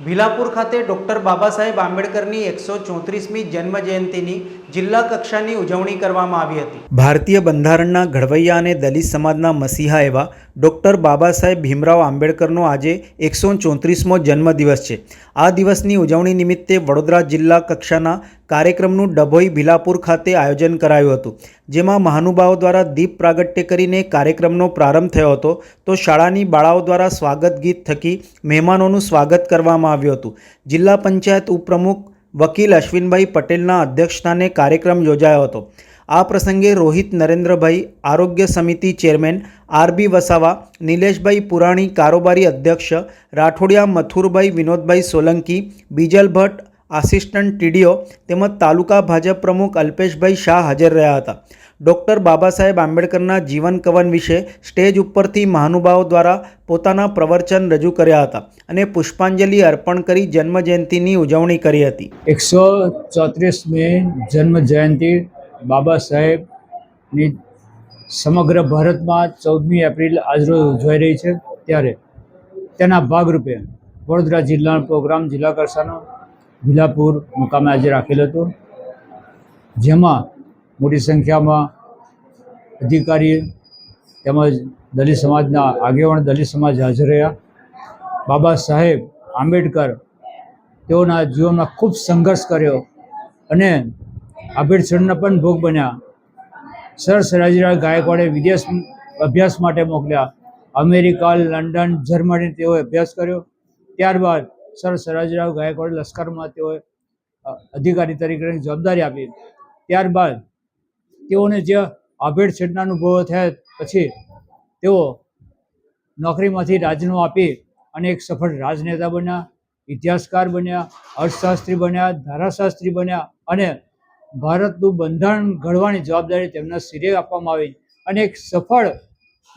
ભીલાપુર ખાતે ડૉક્ટર બાબા સાહેબ આંબેડકરની 134મી જન્મજયંતિની જિલ્લા કક્ષાની ઉજવણી કરવામાં આવી હતી। ભારતીય બંધારણના ઘડવૈયા અને દલિત સમાજના મસીહા એવા ડૉક્ટર બાબા સાહેબ ભીમરાવ આંબેડકરનો આજે 134મો જન્મદિવસ છે। આ દિવસની ઉજવણી નિમિત્તે વડોદરા જિલ્લા કક્ષાના કાર્યક્રમનું ડભોઈ ભીલાપુર ખાતે આયોજન કરાયું હતું, જેમાં મહાનુભાવો દ્વારા દીપ પ્રાગટ્ય કરીને કાર્યક્રમનો પ્રારંભ થયો હતો, તો શાળાની બાળાઓ દ્વારા સ્વાગત ગીત થકી મહેમાનોનું સ્વાગત કરવામાં આવ્યું હતું। જિલ્લા પંચાયત ઉપપ્રમુખ વકીલ અશ્વિનભાઈ પટેલના અધ્યક્ષસ્થાને કાર્યક્રમ યોજાયો હતો। આ પ્રસંગે રોહિત નરેન્દ્રભાઈ, આરોગ્ય સમિતિ ચેરમેન આરબી વસાવા, નિલેશભાઈ પુરાણી કારોબારી અધ્યક્ષ, રાઠોડિયા મથુરભાઈ વિનોદભાઈ સોલંકી, બીજલ ભટ્ટ આસિસ્ટન્ટ ટીડીઓ તેમજ તાલુકા ભાજપ પ્રમુખ અલ્પેશભાઈ શાહ હાજર રહ્યા હતા। ડૉક્ટર બાબા સાહેબ આંબેડકરના જીવન કવન વિશે સ્ટેજ ઉપરથી મહાનુભાવો દ્વારા પોતાના પ્રવચન રજૂ કર્યા હતા અને પુષ્પાંજલિ અર્પણ કરી જન્મજયંતિની ઉજવણી કરી હતી। 134મી જન્મજયંતિ બાબા સાહેબની સમગ્ર ભારતમાં 14મી એપ્રિલ આજરોજ ઉજવાઈ રહી છે, ત્યારે તેના ભાગરૂપે વડોદરા જિલ્લાનો પ્રોગ્રામ જિલ્લા કક્ષાનો ભીલાપુર મુકામે આજે રાખેલ હતો, જેમાં મોટી સંખ્યામાં અધિકારી તેમજ દલિત સમાજના આગેવાન દલિત સમાજ હાજર રહ્યા। બાબા સાહેબ આંબેડકર તેઓના જીવનમાં ખૂબ સંઘર્ષ કર્યો અને આભેડછળના પણ ભોગ બન્યા। સર સયાજીરાવ ગાયકવાડે વિદેશ અભ્યાસ માટે મોકલ્યા, અમેરિકા, લંડન, જર્મની તેઓએ અભ્યાસ કર્યો। ત્યારબાદ સર સયાજીરાવ ગાયકવાડે લશ્કરમાં તેઓએ અધિકારી તરીકેની જવાબદારી આપી। ત્યારબાદ તેઓને જે આભેડછેડના અનુભવો થયા પછી તેઓ નોકરીમાંથી રાજીનામું આપી અને એક સફળ રાજનેતા બન્યા, ઇતિહાસકાર બન્યા, અર્થશાસ્ત્રી બન્યા, ધારાશાસ્ત્રી બન્યા અને ભારતનું બંધારણ ઘડવાની જવાબદારી તેમના શિરે આપવામાં આવી અને એક સફળ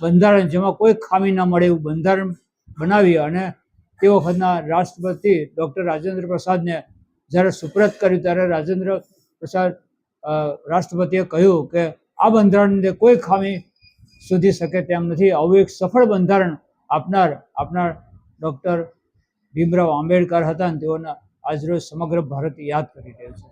બંધારણ, જેમાં કોઈ ખામી ન મળે એવું બંધારણ બનાવી અને તે વખતના રાષ્ટ્રપતિ ડૉક્ટર રાજેન્દ્ર પ્રસાદને જ્યારે સુપ્રત કર્યું, ત્યારે રાજેન્દ્ર પ્રસાદ રાષ્ટ્રપતિએ કહ્યું કે આ બંધારણને કોઈ ખામી શોધી શકે તેમ નથી। આવું એક સફળ બંધારણ આપનાર ડૉક્ટર ભીમરાવ આંબેડકર હતા અને તેઓના આજરોજ સમગ્ર ભારત યાદ કરી રહ્યું છે।